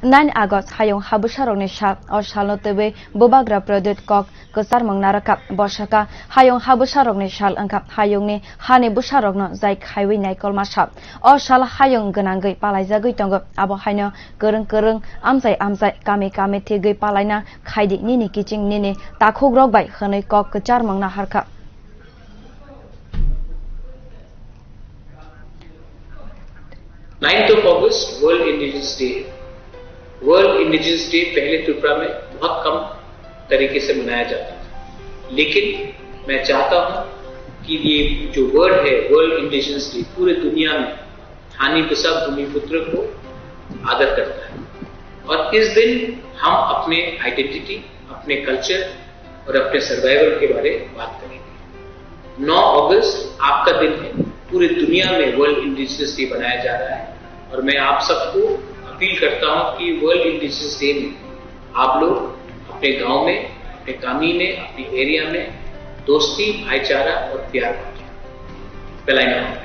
9 August hayong habusharokni sal o salno tebe bobagra produt kok kesar mangnarakap bosaka hayong habusharokni sal angkap hayongni hani busharokno jai khaiwi naikol masap o sal hayong genanggei palaijagui tongo abo haino kereng amjai kami thegui palaina khaidik nini kiching nini takhogrok bai khnoi kok kesar mangna harka 9th of August world indigenous day. World indigenous day पहले त्रिपुरा में बहुत कम तरीके से मनाया जाता था, लेकिन मैं चाहता हूं कि ये जो वर्ड है वर्ल्ड इंडिजिनस डे पूरे दुनिया में हानि बिसा भूमिपुत्र को आदर करता है और इस दिन हम अपने आइडेंटिटी, अपने कल्चर और अपने सर्वाइवल के बारे में बात करेंगे। 9 अगस्त आपका दिन है, पूरी दुनिया में वर्ल्ड इंडिजिनस डे मनाया जा रहा है और मैं आप सबको अपील करता हूं कि वर्ल्ड इंडिजिनस डे में आप लोग अपने गांव में, अपने कामी में, अपने एरिया में दोस्ती, भाईचारा और प्यार फैलाएं।